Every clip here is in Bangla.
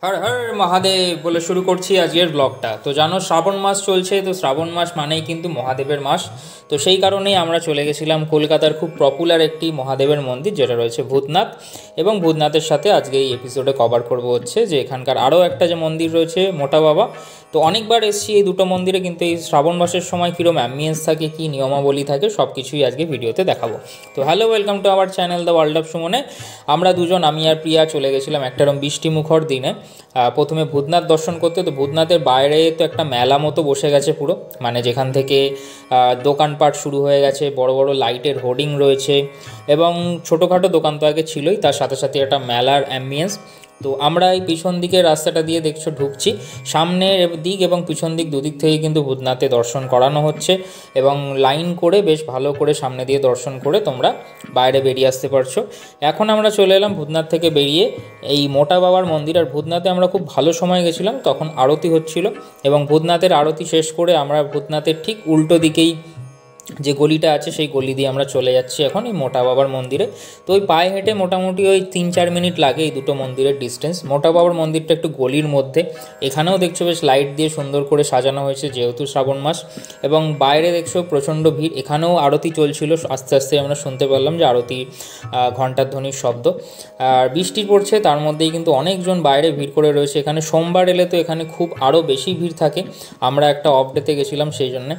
হর হর মহাদেব বলে শুরু করছি আজকের ব্লগটা। তো জানো শ্রাবণ মাস চলছে, তো শ্রাবণ মাস মানেই কিন্তু মহাদেবের মাস। তো সেই কারণেই আমরা চলে গেছিলাম কলকাতার খুব পপুলার একটি মহাদেবের মন্দির যেটা রয়েছে ভূতনাথ। এবং ভূতনাথের সাথে আজকে এই এপিসোডে কভার করব হচ্ছে যে এখানকার আরও একটা যে মন্দির রয়েছে মোটা বাবা। তো অনেকবার এসেছি এই দুটো মন্দিরে, কিন্তু এই শ্রাবণ মাসের সময় কীরকম অ্যাম্বিয়েন্স থাকে, কী নিয়মাবলী থাকে, সব কিছুই আজকে ভিডিওতে দেখাবো। তো hello, welcome to our channel the world of সুমনে। আমরা দুজন, আমি আর প্রিয়া, চলে গেছিলাম একটা এরকম বৃষ্টিমুখর দিনে প্রথমে ভূতনাথ দর্শন করতে। তো ভূতনাথের বাইরে তো একটা মেলা মতো বসে গেছে পুরো, মানে যেখান থেকে দোকানপাট শুরু হয়ে গেছে, বড় বড় লাইটের হোর্ডিং রয়েছে এবং ছোটোখাটো দোকান তো আগে ছিলই, তার সাথে সাথে একটা মেলার অ্যাম্বিয়েন্স। তো আমরা এই পিছন দিকের রাস্তাটা দিয়ে দেখছো ঢুকছি, সামনের দিক এবং পিছন দিক দুদিক থেকে কিন্তু ভূতনাথে দর্শন করানো হচ্ছে এবং লাইন করে বেশ ভালো করে সামনে দিয়ে দর্শন করে তোমরা বাইরে বেরিয়ে আসতে পারছো। এখন আমরা চলে এলাম ভূতনাথ থেকে বেরিয়ে এই মোটা বাবার মন্দির। আর ভূতনাথে আমরা খুব ভালো সময় গেছিলাম, তখন আরতি হচ্ছিল এবং ভূতনাথের আরতি শেষ করে আমরা ভূতনাথের ঠিক উল্টো দিকেই যে গলিটা আছে সেই গলি দিয়ে আমরা চলে যাচ্ছি এখন এই মোটা বাবার মন্দিরে। তো ওই পায়ে হেঁটে মোটামুটি ওই 3-4 মিনিট লাগে এই দুটো মন্দিরের ডিস্টেন্স। মোটা বাবার মন্দিরটা একটু গলির মধ্যে, এখানেও দেখছো বেশ লাইট দিয়ে সুন্দর করে সাজানো হয়েছে যেহেতু শ্রাবণ মাস। এবং বাইরে দেখছো প্রচণ্ড ভিড়, এখানেও আরতি চলছিল, আস্তে আস্তে আমরা শুনতে পারলাম যে আরতি ঘণ্টার ধ্বনির শব্দ। আর বৃষ্টি পড়ছে, তার মধ্যেই কিন্তু অনেকজন বাইরে ভিড় করে রয়েছে। এখানে সোমবার এলে তো এখানে খুব আরও বেশি ভিড় থাকে, আমরা একটা অফ ডেতে গেছিলাম সেই জন্যে।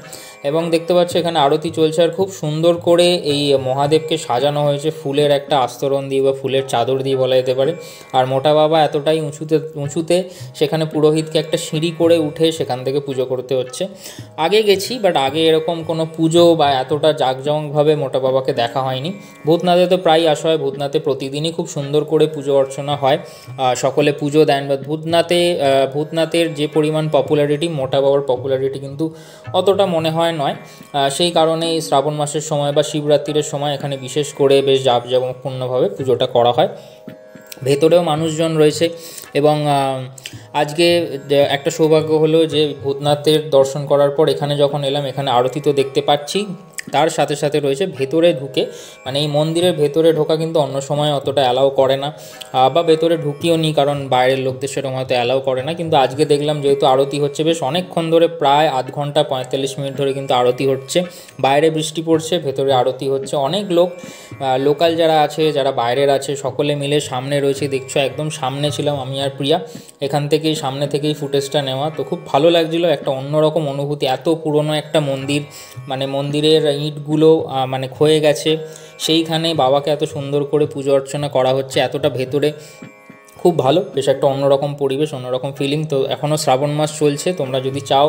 এবং দেখতে পাচ্ছ এখানে আরতি চলছে আর খুব সুন্দর করে এই মহাদেবকে সাজানো হয়েছে ফুলের একটা আস্তরণ দিয়ে বা ফুলের চাদর দিয়ে বলা যেতে পারে। আর মোটা বাবা এতটাই উঁচুতে সেখানে পুরোহিতকে একটা সিঁড়ি করে উঠে সেখান থেকে পুজো করতে হচ্ছে। আগে গেছি, বাট আগে এরকম কোনো পুজো বা এতটা জাঁকজমকভাবে মোটা বাবাকে দেখা হয়নি। ভূতনাথে তো প্রায় আসা হয়, ভূতনাথে প্রতিদিনই খুব সুন্দর করে পুজো অর্চনা হয়, সকলে পুজো দেন। বা ভূতনাথের যে পরিমাণ পপুলারিটি, মোটা বাবার পপুলারিটি কিন্তু অতটা মনে হয় নয়। সেই কারণে এই শ্রাবণ মাসের সময় বা শিবরাত্রির সময় এখানে বিশেষ করে বেশ জাঁকজমকপূর্ণভাবে পুজোটা করা হয়। ভেতরেও মানুষজন রয়েছে এবং আজকে একটা সৌভাগ্য হলো যে ভূতনাথের দর্শন করার পর এখানে যখন এলাম, এখানে আরতি তো দেখতে পাচ্ছি, তার সাথে সাথে রয়েছে ভেতরে ঢুকে, মানে এই মন্দিরের ভেতরে ঢোকা কিন্তু অন্য সময় অতটা অ্যালাউ করে না, বা ভেতরে ঢুকিও নি, কারণ বাইরের লোকদের সেরকম হয়তো অ্যালাউ করে না। কিন্তু আজকে দেখলাম যেহেতু আরতি হচ্ছে বেশ অনেকক্ষণ ধরে, প্রায় আধ ঘন্টা 45 মিনিট ধরে কিন্তু আরতি হচ্ছে। বাইরে বৃষ্টি পড়ছে, ভেতরে আরতি হচ্ছে। অনেক লোকাল যারা আছে, যারা বাইরের আছে, সকলে মিলে সামনে রয়েছে, দেখছো একদম সামনে ছিলাম আমি আর প্রিয়া, এখান থেকেই সামনে থেকেই ফুটেজটা নেওয়া। তো খুব ভালো লাগছিলো, একটা অন্যরকম অনুভূতি। এত পুরনো একটা মন্দির, মানে মন্দিরের ইঁটগুলো মানে ক্ষয়ে গেছে, সেইখানে বাবাকে এত সুন্দর করে পুজো অর্চনা করা হচ্ছে এতটা ভেতরে, খুব ভালো, বেশ একটা অন্যরকম পরিবেশ, অন্যরকম ফিলিং। তো এখনও শ্রাবণ মাস চলছে, তোমরা যদি চাও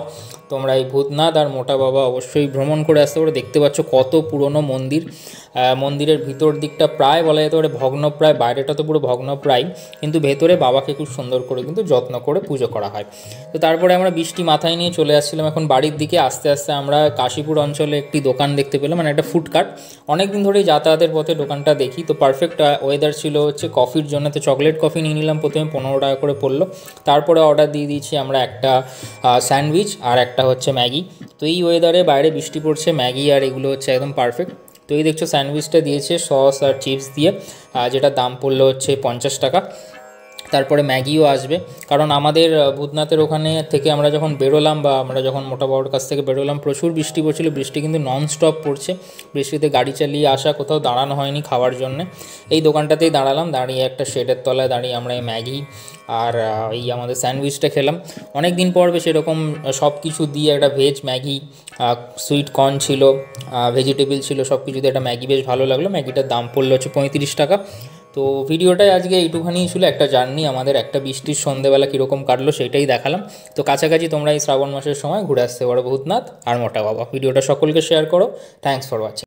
তোমরা এই ভূতনাথ আর মোটা বাবা অবশ্যই ভ্রমণ করে আসতে পারো। দেখতে পাচ্ছ কত পুরনো মন্দির, মন্দিরের ভিতর দিকটা প্রায় বলা যেতে পারে ভগ্নপ্রায়, বাইরেটা তো পুরো ভগ্নপ্রায়, কিন্তু ভেতরে বাবাকে খুব সুন্দর করে কিন্তু যত্ন করে পুজো করা হয়। তো তারপরে আমরা বৃষ্টি মাথায় নিয়ে চলে আসছিলাম এখন বাড়ির দিকে। আস্তে আস্তে আমরা কাশীপুর অঞ্চলে একটি দোকান দেখতে পেলাম, মানে একটা ফুডকার্ট, অনেক দিন ধরেই যাতায়াতের পথে দোকানটা দেখি। তো পারফেক্ট ওয়েদার ছিল হচ্ছে কফির জন্য, তো চকলেট কফি নিয়ে নিলাম, প্রথমে 15 টাকা করে পড়লো। তারপরে অর্ডার দিয়ে দিয়েছি আমরা একটা স্যান্ডউইচ আর একটা হচ্ছে ম্যাগি। তো এই ওয়েদারে বাইরে বৃষ্টি পড়ছে, ম্যাগি আর এগুলো হচ্ছে একদম পারফেক্ট। তো এই দেখছো স্যান্ডউইচটা দিয়েছে সস আর চিপস দিয়ে, যেটা দাম পড়লো হচ্ছে 50 টাকা। তারপরে ম্যাগিও আসবে, কারণ আমাদের ভূতনাথের ওখানে থেকে আমরা যখন বেরোলাম, বা আমরা যখন মোটা বাবার কাছ থেকে বেরোলাম, প্রচুর বৃষ্টি পড়ছিল, বৃষ্টি কিন্তু নন স্টপ পড়ছে। বৃষ্টিতে গাড়ি চালিয়ে আসা, কোথাও দাঁড়ানো হয়নি খাওয়ার জন্যে। এই দোকানটাতেই দাঁড়ালাম, দাঁড়িয়ে একটা শেডের তলায় দাঁড়িয়ে আমরা এই ম্যাগি আর এই আমাদের স্যান্ডউইচটা খেলাম। অনেক দিন পর বেশ এরকম সব কিছু দিয়ে একটা ভেজ ম্যাগি, সুইট কর্ন ছিল, ভেজিটেবল ছিল, সব কিছু দিয়ে একটা ম্যাগি বেশ ভালো লাগলো। ম্যাগিটার দাম পড়লো হচ্ছে 35 টাকা। তো ভিডিওটাই আজকে এইটুখানিই ছিল, একটা জার্নি আমাদের, একটা বৃষ্টির সন্ধ্যেবেলা কীরকম কাটলো সেটাই দেখালাম। তো কাছাকাছি তোমরা এই শ্রাবণ মাসের সময় ঘুরে আসতে পারো ভূতনাথ আর মোটা বাবা। ভিডিওটা সকলকে শেয়ার করো। Thanks for watching.